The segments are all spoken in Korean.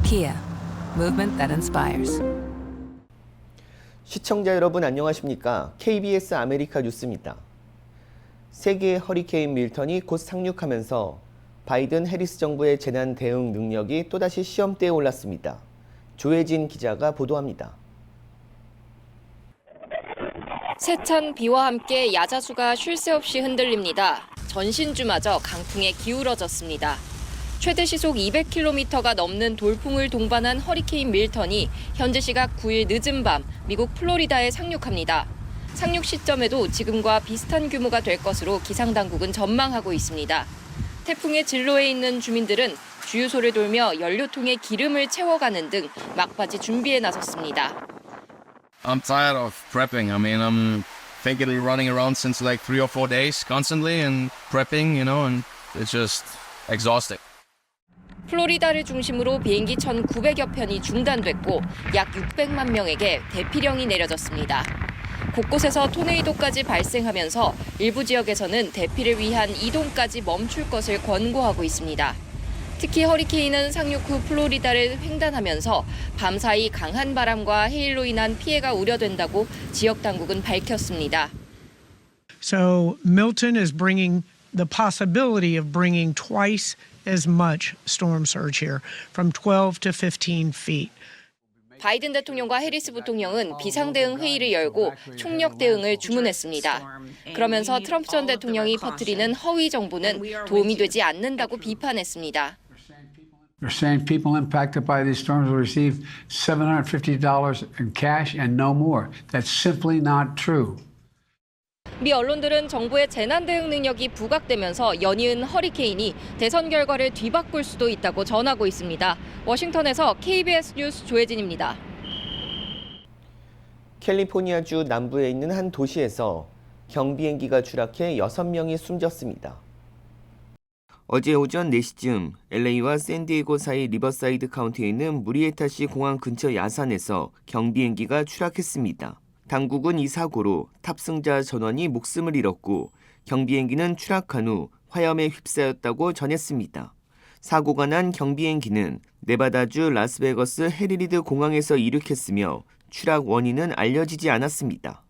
Kia, movement that inspires. 시청자 여러분 안녕하십니까? KBS 아메리카 뉴스입니다. 세계의 허리케인 밀턴이 곧 상륙하면서 바이든 해리스 정부의 재난 대응 능력이 또다시 시험대에 올랐습니다. 조혜진 기자가 보도합니다. 세찬 비와 함께 야자수가 쉴 새 없이 흔들립니다. 전신주마저 강풍에 기울어졌습니다. 최대 시속 200km가 넘는 돌풍을 동반한 허리케인 밀턴이 현지 시각 9일 늦은 밤 미국 플로리다에 상륙합니다. 상륙 시점에도 지금과 비슷한 규모가 될 것으로 기상당국은 전망하고 있습니다. 태풍의 진로에 있는 주민들은 주유소를 돌며 연료통에 기름을 채워가는 등 막바지 준비에 나섰습니다. I'm tired of prepping. I mean, I'm thinking running around since like 3 or 4 days constantly and prepping, and it's just exhausting. 플로리다를 중심으로 비행기 1,900여 편이 중단됐고 약 600만 명에게 대피령이 내려졌습니다. 곳곳에서 토네이도까지 발생하면서 일부 지역에서는 대피를 위한 이동까지 멈출 것을 권고하고 있습니다. 특히 허리케인은 상륙 후 플로리다를 횡단하면서 밤사이 강한 바람과 해일로 인한 피해가 우려된다고 지역 당국은 밝혔습니다. So Milton is bringing the possibility of bringing twice as much storm surge here, from 12 to 15 feet. 바이든 대통령과 해리스 부통령은 비상대응 회의를 열고 총력 대응을 주문했습니다. 그러면서 트럼프 전 대통령이 퍼뜨리는 허위 정보는 도움이 되지 않는다고 비판했습니다. They're saying people impacted by these storms will receive $750 in cash and no more. That's simply not true. 미 언론들은 정부의 재난 대응 능력이 부각되면서 연이은 허리케인이 대선 결과를 뒤바꿀 수도 있다고 전하고 있습니다. 워싱턴에서 KBS 뉴스 조혜진입니다. 캘리포니아주 남부에 있는 한 도시에서 경비행기가 추락해 6명이 숨졌습니다. 어제 오전 4시쯤 LA와 샌디에고 사이 리버사이드 카운티에 있는 무리에타시 공항 근처 야산에서 경비행기가 추락했습니다. 당국은 이 사고로 탑승자 전원이 목숨을 잃었고 경비행기는 추락한 후 화염에 휩싸였다고 전했습니다. 사고가 난 경비행기는 네바다주 라스베거스 해리리드 공항에서 이륙했으며 추락 원인은 알려지지 않았습니다.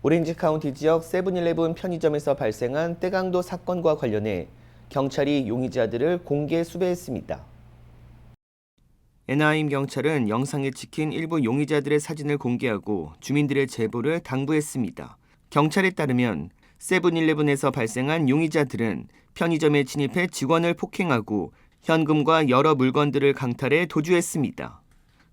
오렌지 카운티 지역 세븐일레븐 편의점에서 발생한 떼강도 사건과 관련해 경찰이 용의자들을 공개 수배했습니다. 애나하임 경찰은 영상에 찍힌 일부 용의자들의 사진을 공개하고 주민들의 제보를 당부했습니다. 경찰에 따르면 세븐일레븐에서 발생한 용의자들은 편의점에 진입해 직원을 폭행하고 현금과 여러 물건들을 강탈해 도주했습니다.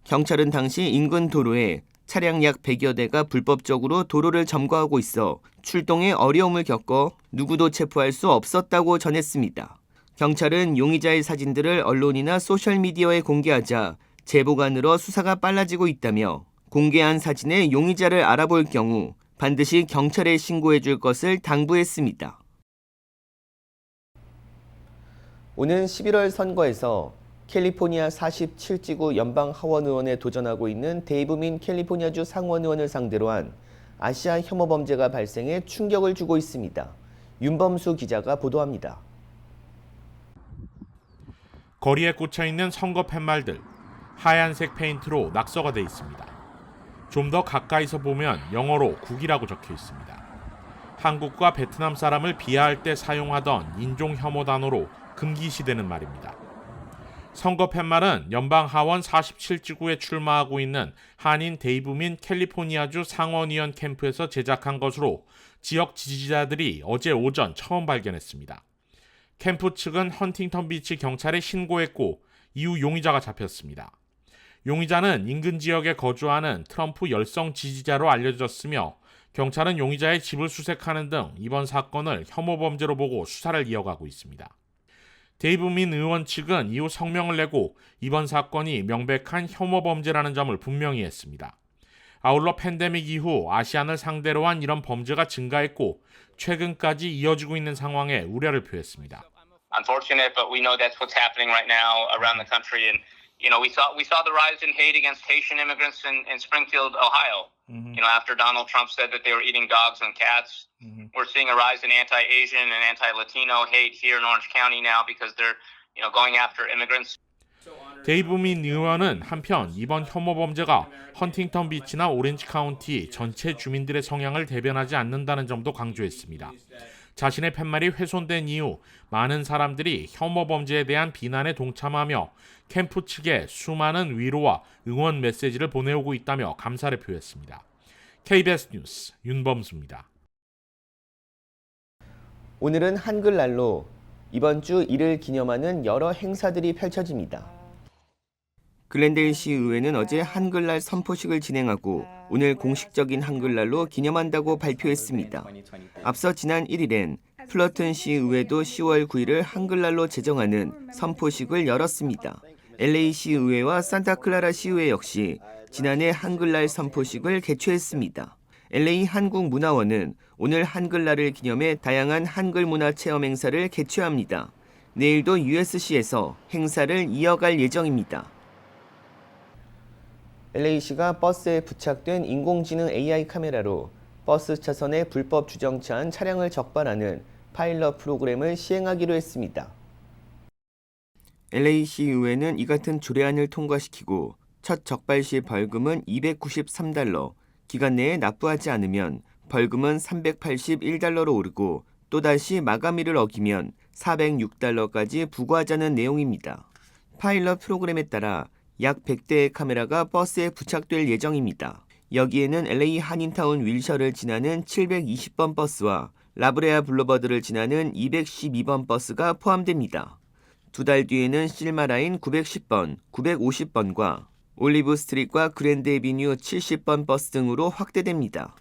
경찰은 당시 인근 도로에 차량 약 100여 대가 불법적으로 도로를 점거하고 있어 출동에 어려움을 겪어 누구도 체포할 수 없었다고 전했습니다. 경찰은 용의자의 사진들을 언론이나 소셜미디어에 공개하자 제보가 늘어 수사가 빨라지고 있다며 공개한 사진의 용의자를 알아볼 경우 반드시 경찰에 신고해 줄 것을 당부했습니다. 오는 11월 선거에서 캘리포니아 47지구 연방 하원 의원에 도전하고 있는 데이브 민 캘리포니아주 상원 의원을 상대로 한 아시아 혐오 범죄가 발생해 충격을 주고 있습니다. 윤범수 기자가 보도합니다. 거리에 꽂혀있는 선거 팻말들, 하얀색 페인트로 낙서가 돼 있습니다. 좀 더 가까이서 보면 영어로 국이라고 적혀 있습니다. 한국과 베트남 사람을 비하할 때 사용하던 인종 혐오 단어로 금기시되는 말입니다. 선거 팻말은 연방 하원 47지구에 출마하고 있는 한인 데이브 민 캘리포니아주 상원의원 캠프에서 제작한 것으로 지역 지지자들이 어제 오전 처음 발견했습니다. 캠프 측은 헌팅턴 비치 경찰에 신고했고 이후 용의자가 잡혔습니다. 용의자는 인근 지역에 거주하는 트럼프 열성 지지자로 알려졌으며 경찰은 용의자의 집을 수색하는 등 이번 사건을 혐오 범죄로 보고 수사를 이어가고 있습니다. 데이브 민 의원 측은 이후 성명을 내고 이번 사건이 명백한 혐오 범죄라는 점을 분명히 했습니다. 아울러 팬데믹 이후 아시안을 상대로 한 이런 범죄가 증가했고 최근까지 이어지고 있는 상황에 우려를 표했습니다. Unfortunate, but we know that's what's happening right now around the country. And we saw the rise in hate against Haitian immigrants in Springfield, Ohio. After Donald Trump said that they were eating dogs and cats, we're seeing a rise in anti-Asian and anti-Latino hate here in Orange County now because they're going after immigrants. 데이브 민 의원은 한편 이번 혐오 범죄가 헌팅턴 비치나 오렌지 카운티 전체 주민들의 성향을 대변하지 않는다는 점도 강조했습니다. 자신의 팻말이 훼손된 이후 많은 사람들이 혐오 범죄에 대한 비난에 동참하며 캠프 측에 수많은 위로와 응원 메시지를 보내오고 있다며 감사를 표했습니다. KBS 뉴스 윤범수입니다. 오늘은 한글날로 이번 주 이를 기념하는 여러 행사들이 펼쳐집니다. 글렌데일 시의회는 어제 한글날 선포식을 진행하고 오늘 공식적인 한글날로 기념한다고 발표했습니다. 앞서 지난 1일엔 플러튼 시의회도 10월 9일을 한글날로 제정하는 선포식을 열었습니다. LA 시의회와 산타클라라 시의회 역시 지난해 한글날 선포식을 개최했습니다. LA 한국문화원은 오늘 한글날을 기념해 다양한 한글 문화 체험 행사를 개최합니다. 내일도 USC에서 행사를 이어갈 예정입니다. LA시가 버스에 부착된 인공지능 AI 카메라로 버스 차선에 불법 주정차한 차량을 적발하는 파일럿 프로그램을 시행하기로 했습니다. LA시의회는 이 같은 조례안을 통과시키고 첫 적발 시 벌금은 $293, 기간 내에 납부하지 않으면 벌금은 $381로 오르고 또다시 마감일을 어기면 $406까지 부과하자는 내용입니다. 파일럿 프로그램에 따라 약 100대의 카메라가 버스에 부착될 예정입니다. 여기에는 LA 한인타운 윌셔를 지나는 720번 버스와 라브레아 블루버드를 지나는 212번 버스가 포함됩니다. 2달 뒤에는 실마라인 910번, 950번과 올리브 스트릿과 그랜드 애비뉴 70번 버스 등으로 확대됩니다.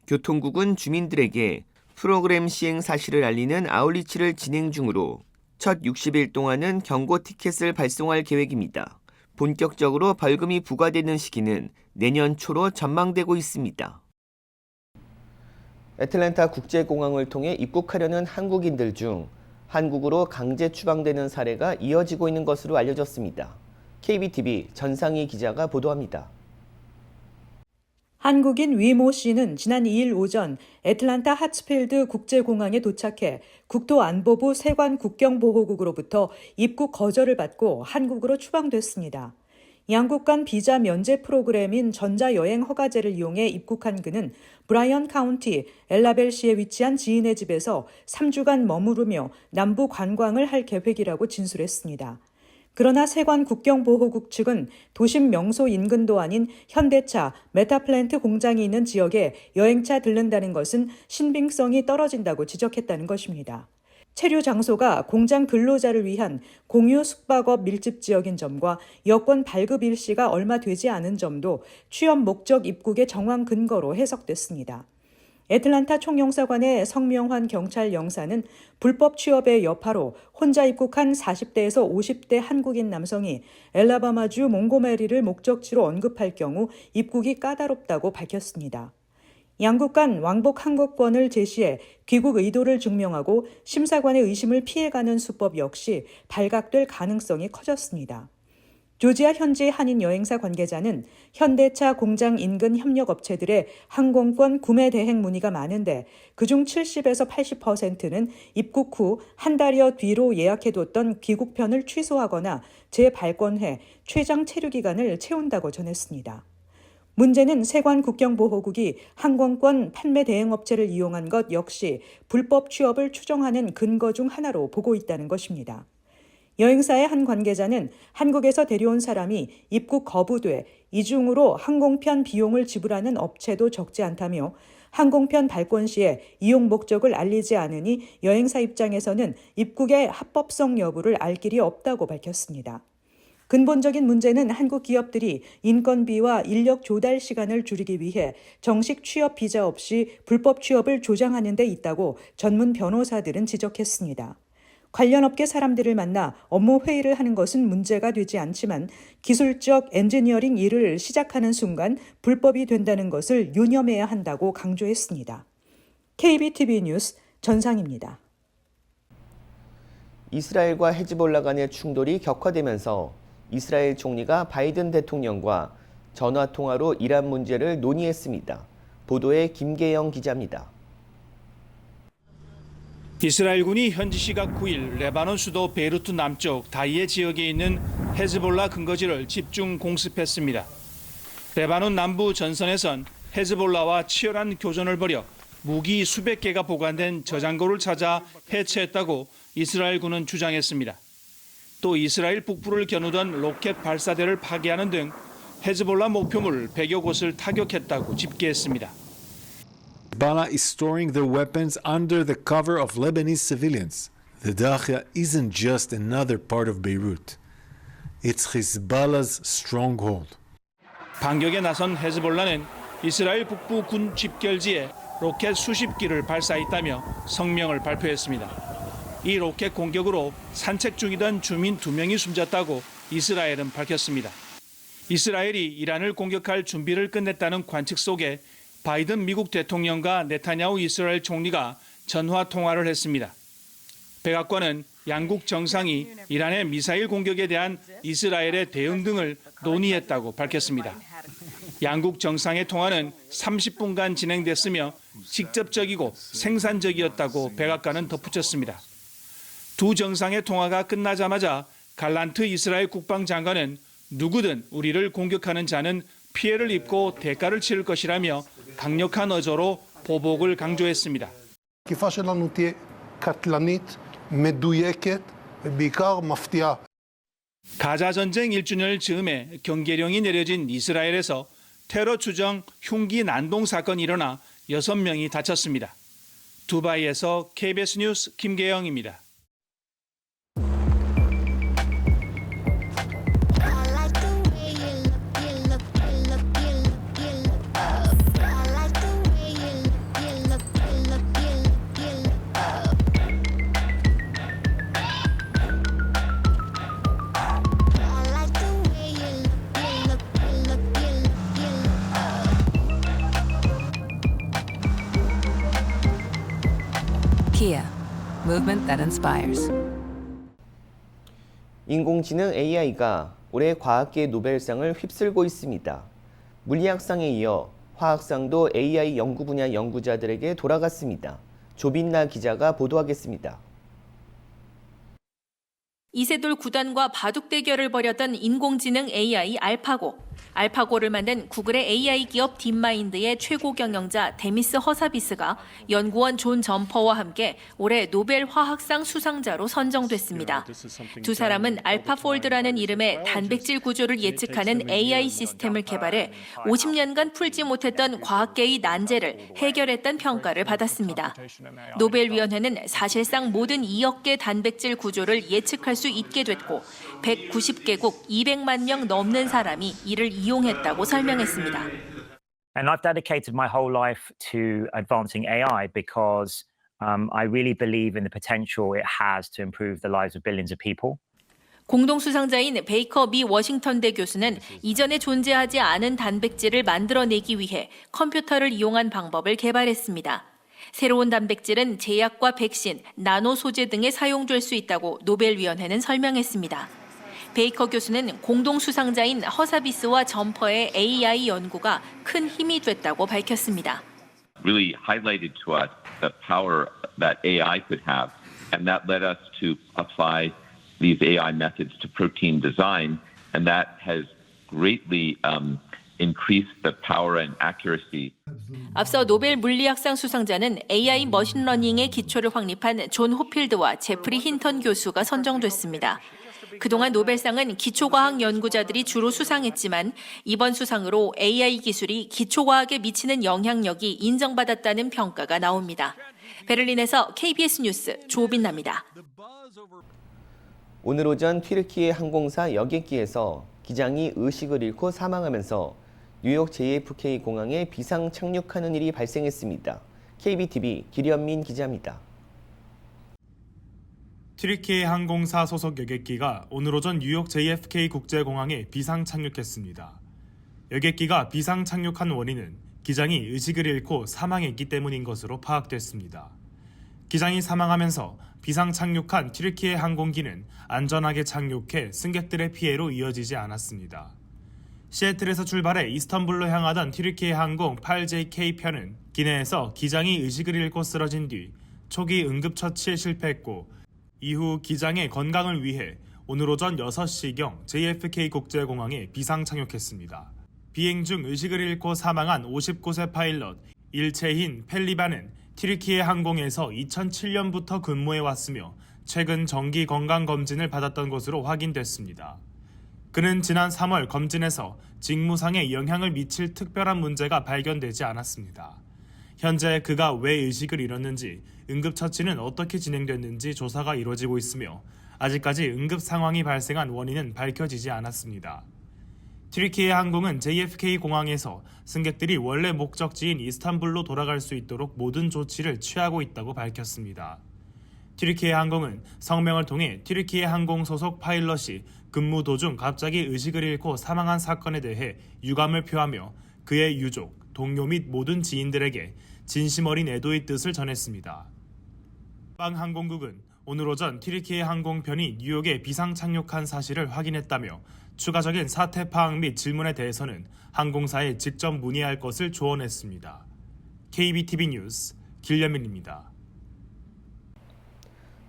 교통국은 주민들에게 프로그램 시행 사실을 알리는 아웃리치를 진행 중으로 첫 60일 동안은 경고 티켓을 발송할 계획입니다. 본격적으로 벌금이 부과되는 시기는 내년 초로 전망되고 있습니다. 애틀랜타 국제공항을 통해 입국하려는 한국인들 중 한국으로 강제 추방되는 사례가 이어지고 있는 것으로 알려졌습니다. KBTV 전상희 기자가 보도합니다. 한국인 위모 씨는 지난 2일 오전 애틀랜타 하츠필드 국제공항에 도착해 국토안보부 세관 국경보호국으로부터 입국 거절을 받고 한국으로 추방됐습니다. 양국 간 비자 면제 프로그램인 전자여행 허가제를 이용해 입국한 그는 브라이언 카운티 엘라벨시에 위치한 지인의 집에서 3주간 머무르며 남부 관광을 할 계획이라고 진술했습니다. 그러나 세관 국경보호국 측은 도심 명소 인근도 아닌 현대차, 메타플랜트 공장이 있는 지역에 여행차 들른다는 것은 신빙성이 떨어진다고 지적했다는 것입니다. 체류 장소가 공장 근로자를 위한 공유 숙박업 밀집 지역인 점과 여권 발급 일시가 얼마 되지 않은 점도 취업 목적 입국의 정황 근거로 해석됐습니다. 애틀랜타 총영사관의 성명환 경찰 영사는 불법 취업의 여파로 혼자 입국한 40대에서 50대 한국인 남성이 엘라바마주 몽고메리를 목적지로 언급할 경우 입국이 까다롭다고 밝혔습니다. 양국 간 왕복 항공권을 제시해 귀국 의도를 증명하고 심사관의 의심을 피해가는 수법 역시 발각될 가능성이 커졌습니다. 조지아 현지 한인 여행사 관계자는 현대차 공장 인근 협력업체들의 항공권 구매 대행 문의가 많은데 그중 70에서 80%는 입국 후 한 달여 뒤로 예약해뒀던 귀국편을 취소하거나 재발권해 최장 체류 기간을 채운다고 전했습니다. 문제는 세관 국경보호국이 항공권 판매 대행업체를 이용한 것 역시 불법 취업을 추정하는 근거 중 하나로 보고 있다는 것입니다. 여행사의 한 관계자는 한국에서 데려온 사람이 입국 거부돼 이중으로 항공편 비용을 지불하는 업체도 적지 않다며 항공편 발권 시에 이용 목적을 알리지 않으니 여행사 입장에서는 입국의 합법성 여부를 알 길이 없다고 밝혔습니다. 근본적인 문제는 한국 기업들이 인건비와 인력 조달 시간을 줄이기 위해 정식 취업 비자 없이 불법 취업을 조장하는 데 있다고 전문 변호사들은 지적했습니다. 관련 업계 사람들을 만나 업무 회의를 하는 것은 문제가 되지 않지만 기술적 엔지니어링 일을 시작하는 순간 불법이 된다는 것을 유념해야 한다고 강조했습니다. KBTV 뉴스 전상입니다. 이스라엘과 헤즈볼라 간의 충돌이 격화되면서 이스라엘 총리가 바이든 대통령과 전화통화로 이란 문제를 논의했습니다. 보도에 김계영 기자입니다. 이스라엘군이 현지 시각 9일 레바논 수도 베이루트 남쪽 다이에 지역에 있는 헤즈볼라 근거지를 집중 공습했습니다. 레바논 남부 전선에선 헤즈볼라와 치열한 교전을 벌여 무기 수백 개가 보관된 저장고를 찾아 해체했다고 이스라엘군은 주장했습니다. 또 이스라엘 북부를 겨누던 로켓 발사대를 파괴하는 등 헤즈볼라 목표물 100여 곳을 타격했다고 집계했습니다. Hezbollah is storing their weapons under the cover of Lebanese civilians. The Dahia isn't just another part of Beirut. It's Hezbollah's stronghold. 반격에 나선 헤즈볼라는 이스라엘 북부 군 집결지에 로켓 수십 기를 발사했다며 성명을 발표했습니다. 이 로켓 공격으로 산책 중이던 주민 2명이 숨졌다고 이스라엘은 밝혔습니다. 이스라엘이 이란을 공격할 준비를 끝냈다는 관측 속에 바이든 미국 대통령과 네타냐후 이스라엘 총리가 전화 통화를 했습니다. 백악관은 양국 정상이 이란의 미사일 공격에 대한 이스라엘의 대응 등을 논의했다고 밝혔습니다. 양국 정상의 통화는 30분간 진행됐으며 직접적이고 생산적이었다고 백악관은 덧붙였습니다. 두 정상의 통화가 끝나자마자 갈란트 이스라엘 국방장관은 누구든 우리를 공격하는 자는 피해를 입고 대가를 치를 것이라며 강력한 어조로 보복을 강조했습니다. 가자 전쟁 1주년을 즈음해 경계령이 내려진 이스라엘에서 테러 추정 흉기 난동 사건이 일어나 6명이 다쳤습니다. 두바이에서 KBS 뉴스 김계영입니다. Kia, movement that inspires. 인공지능 AI가 올해 과학계 노벨상을 휩쓸고 있습니다. 물리학상에 이어 화학상도 AI 연구 분야 연구자들에게 돌아갔습니다. 조빈나 기자가 보도하겠습니다. 이세돌 9단과 바둑 대결을 벌였던 인공지능 AI 알파고. 알파고를 만든 구글의 AI 기업 딥마인드의 최고 경영자 데미스 허사비스가 연구원 존 점퍼와 함께 올해 노벨 화학상 수상자로 선정됐습니다. 두 사람은 알파폴드라는 이름의 단백질 구조를 예측하는 AI 시스템을 개발해 50년간 풀지 못했던 과학계의 난제를 해결했다는 평가를 받았습니다. 노벨위원회는 사실상 모든 2억 개 단백질 구조를 예측할 수 있게 됐고 190개국 200만 명 넘는 사람이 이를 이용했다고 설명했습니다. And I've dedicated my whole life to advancing AI because I really believe in the potential it has to improve the lives of billions of people. 공동 수상자인 베이커 미 워싱턴대 교수는 이전에 존재하지 않은 단백질을 만들어내기 위해 컴퓨터를 이용한 방법을 개발했습니다. 새로운 단백질은 제약과 백신, 나노 소재 등에 사용될 수 있다고 노벨위원회는 설명했습니다. 베이커 교수는 공동 수상자인 허사비스와 점퍼의 AI 연구가 큰 힘이 됐다고 밝혔습니다. Really highlighted to us the power that AI could have, and that led us to apply these AI methods to protein design, and that has greatly increased the power and accuracy. 앞서 노벨 물리학상 수상자는 AI 머신러닝의 기초를 확립한 존 호필드와 제프리 힌턴 교수가 선정됐습니다. 그동안 노벨상은 기초과학 연구자들이 주로 수상했지만 이번 수상으로 AI 기술이 기초과학에 미치는 영향력이 인정받았다는 평가가 나옵니다. 베를린에서 KBS 뉴스 조빈나입니다. 오늘 오전 튀르키예 항공사 여객기에서 기장이 의식을 잃고 사망하면서 뉴욕 JFK 공항에 비상 착륙하는 일이 발생했습니다. KBTV 기련민 기자입니다. 튀르키예 항공사 소속 여객기가 오늘 오전 뉴욕 JFK 국제공항에 비상 착륙했습니다. 여객기가 비상 착륙한 원인은 기장이 의식을 잃고 사망했기 때문인 것으로 파악됐습니다. 기장이 사망하면서 비상 착륙한 튀르키예 항공기는 안전하게 착륙해 승객들의 피해로 이어지지 않았습니다. 시애틀에서 출발해 이스탄불로 향하던 튀르키예 항공 8JK 편은 기내에서 기장이 의식을 잃고 쓰러진 뒤 초기 응급처치에 실패했고 이후 기장의 건강을 위해 오늘 오전 6시경 JFK 국제공항에 비상 착륙했습니다. 비행 중 의식을 잃고 사망한 59세 파일럿 일체힌 펠리바는 튀르키예 항공에서 2007년부터 근무해왔으며 최근 정기 건강검진을 받았던 것으로 확인됐습니다. 그는 지난 3월 검진에서 직무상에 영향을 미칠 특별한 문제가 발견되지 않았습니다. 현재 그가 왜 의식을 잃었는지, 응급처치는 어떻게 진행됐는지 조사가 이루어지고 있으며 아직까지 응급 상황이 발생한 원인은 밝혀지지 않았습니다. 튀르키예 항공은 JFK 공항에서 승객들이 원래 목적지인 이스탄불로 돌아갈 수 있도록 모든 조치를 취하고 있다고 밝혔습니다. 튀르키예 항공은 성명을 통해 튀르키예 항공 소속 파일럿이 근무 도중 갑자기 의식을 잃고 사망한 사건에 대해 유감을 표하며 그의 유족, 동료 및 모든 지인들에게 진심 어린 애도의 뜻을 전했습니다. 항공국은 오늘 오전 튀르키예 항공편이 뉴욕에 비상 착륙한 사실을 확인했다며 추가적인 사태 파악 및 질문에 대해서는 항공사에 직접 문의할 것을 조언했습니다. KBTV 뉴스 길려민입니다.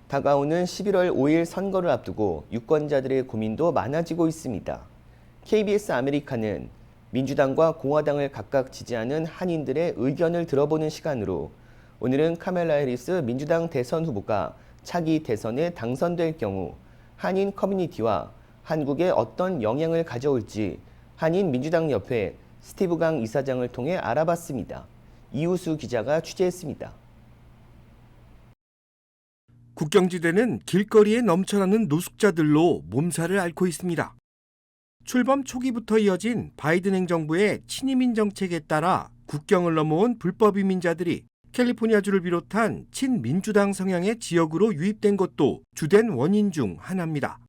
다가오는 11월 5일 선거를 앞두고 유권자들의 고민도 많아지고 있습니다. KBS 아메리카는 민주당과 공화당을 각각 지지하는 한인들의 의견을 들어보는 시간으로 오늘은 카멜라 해리스 민주당 대선 후보가 차기 대선에 당선될 경우 한인 커뮤니티와 한국에 어떤 영향을 가져올지 한인민주당협회 스티브 강 이사장을 통해 알아봤습니다. 이우수 기자가 취재했습니다. 국경지대는 길거리에 넘쳐나는 노숙자들로 몸살을 앓고 있습니다. 출범 초기부터 이어진 바이든 행정부의 친이민 정책에 따라 국경을 넘어온 불법 이민자들이 캘리포니아주를 비롯한 친민주당 성향의 지역으로 유입된 것도 주된 원인 중 하나입니다.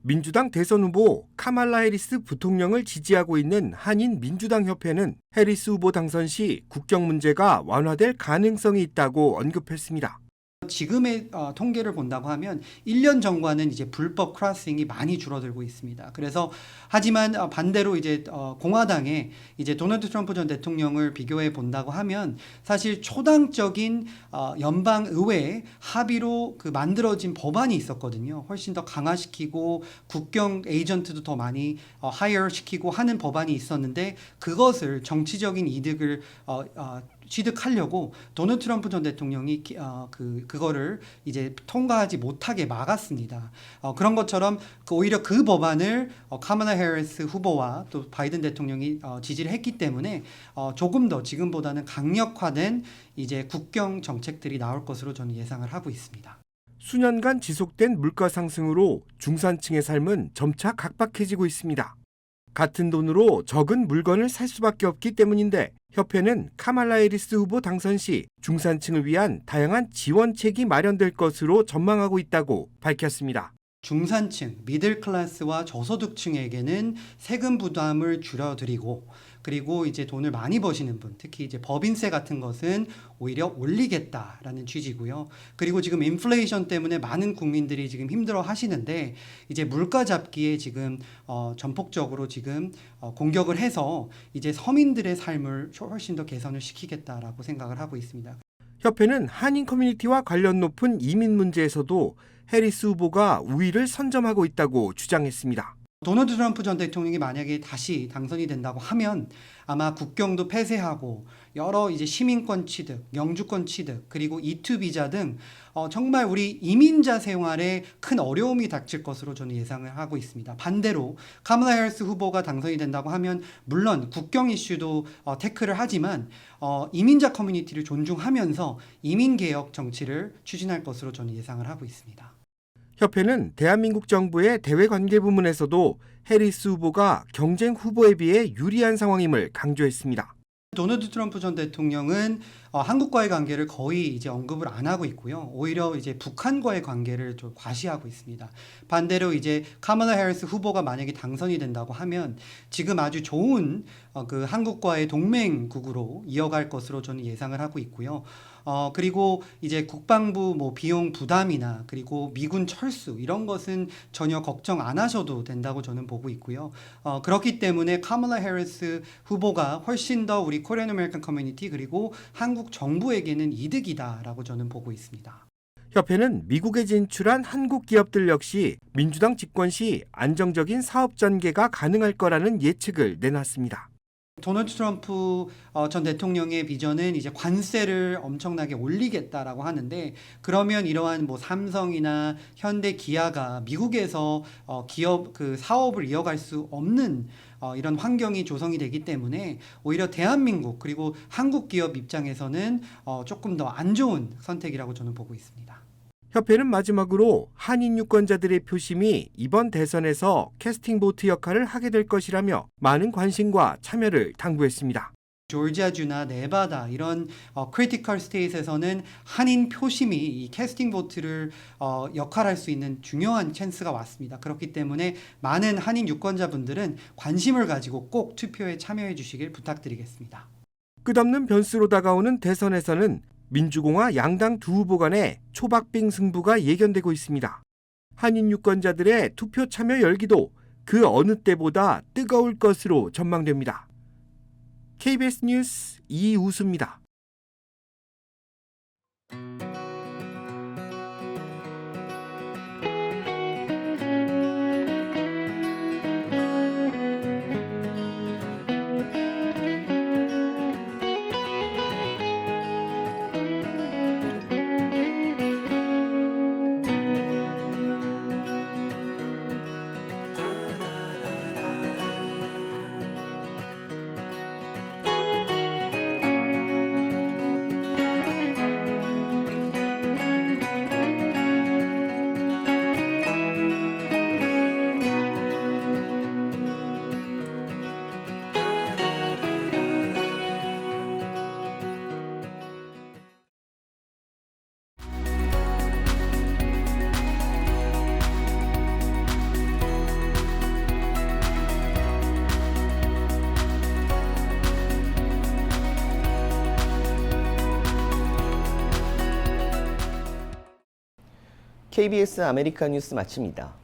민주당 대선 후보 카말라 해리스 부통령을 지지하고 있는 한인민주당협회는 해리스 후보 당선 시 국경 문제가 완화될 가능성이 있다고 언급했습니다. 지금의 통계를 본다고 하면 1년 전과는 이제 불법 크로싱이 많이 줄어들고 있습니다. 그래서 하지만 반대로 이제 공화당의 이제 도널드 트럼프 전 대통령을 비교해 본다고 하면 사실 초당적인 연방 의회 합의로 그 만들어진 법안이 있었거든요. 훨씬 더 강화시키고 국경 에이전트도 더 많이 하이어 시키고 하는 법안이 있었는데 그것을 정치적인 이득을 취득하려고 도널드 트럼프 전 대통령이 그거를 이제 통과하지 못하게 막았습니다. 그런 것처럼 오히려 그 법안을 카말라 해리스 후보와 또 바이든 대통령이 지지를 했기 때문에 조금 더 지금보다는 강력화된 이제 국경 정책들이 나올 것으로 저는 예상을 하고 있습니다. 수년간 지속된 물가 상승으로 중산층의 삶은 점차 각박해지고 있습니다. 같은 돈으로 적은 물건을 살 수밖에 없기 때문인데 협회는 카말라 해리스 후보 당선 시 중산층을 위한 다양한 지원책이 마련될 것으로 전망하고 있다고 밝혔습니다. 중산층, 미들클래스와 저소득층에게는 세금 부담을 줄여드리고 그리고 이제 돈을 많이 버시는 분, 특히 이제 법인세 같은 것은 오히려 올리겠다라는 취지고요. 그리고 지금 인플레이션 때문에 많은 국민들이 지금 힘들어 하시는데 이제 물가 잡기에 지금 전폭적으로 지금 공격을 해서 이제 서민들의 삶을 훨씬 더 개선을 시키겠다라고 생각을 하고 있습니다. 협회는 한인 커뮤니티와 관련 높은 이민 문제에서도 해리스 후보가 우위를 선점하고 있다고 주장했습니다. 도널드 트럼프 전 대통령이 만약에 다시 당선이 된다고 하면 아마 국경도 폐쇄하고 여러 이제 시민권 취득, 영주권 취득, 그리고 E2 비자 등 정말 우리 이민자 생활에 큰 어려움이 닥칠 것으로 저는 예상을 하고 있습니다. 반대로 카말라 해리스 후보가 당선이 된다고 하면 물론 국경 이슈도 태클을 하지만 이민자 커뮤니티를 존중하면서 이민개혁 정치를 추진할 것으로 저는 예상을 하고 있습니다. 협회는 대한민국 정부의 대외관계 부문에서도 해리스 후보가 경쟁 후보에 비해 유리한 상황임을 강조했습니다. 도널드 트럼프 전 대통령은 한국과의 관계를 거의 이제 언급을 안 하고 있고요. 오히려 이제 북한과의 관계를 좀 과시하고 있습니다. 반대로 이제 카말라 해리스 후보가 만약에 당선이 된다고 하면 지금 아주 좋은 그 한국과의 동맹국으로 이어갈 것으로 저는 예상을 하고 있고요. 그리고 이제 국방부 뭐 비용 부담이나 그리고 미군 철수 이런 것은 전혀 걱정 안 하셔도 된다고 저는 보고 있고요. 그렇기 때문에 카멀라 해리스 후보가 훨씬 더 우리 코리안 아메리칸 커뮤니티 그리고 한국 정부에게는 이득이다라고 저는 보고 있습니다. 협회는 미국에 진출한 한국 기업들 역시 민주당 집권 시 안정적인 사업 전개가 가능할 거라는 예측을 내놨습니다. 도널드 트럼프 전 대통령의 비전은 이제 관세를 엄청나게 올리겠다라고 하는데 그러면 이러한 뭐 삼성이나 현대, 기아가 미국에서 기업 그 사업을 이어갈 수 없는 이런 환경이 조성이 되기 때문에 오히려 대한민국 그리고 한국 기업 입장에서는 조금 더 안 좋은 선택이라고 저는 보고 있습니다. 협회는 마지막으로 한인 유권자들의 표심이 이번 대선에서 캐스팅 보트 역할을 하게 될 것이라며 많은 관심과 참여를 당부했습니다. 조지아주나 네바다 이런 크리티컬 스테이트에서는 한인 표심이 이 캐스팅 보트를 역할할 수 있는 중요한 찬스가 왔습니다. 그렇기 때문에 많은 한인 유권자분들은 관심을 가지고 꼭 투표에 참여해 주시길 부탁드리겠습니다. 끝없는 변수로 다가오는 대선에서는 민주공화 양당 두 후보 간의 초박빙 승부가 예견되고 있습니다. 한인 유권자들의 투표 참여 열기도 그 어느 때보다 뜨거울 것으로 전망됩니다. KBS 뉴스 이우수입니다. KBS 아메리카 뉴스 마칩니다.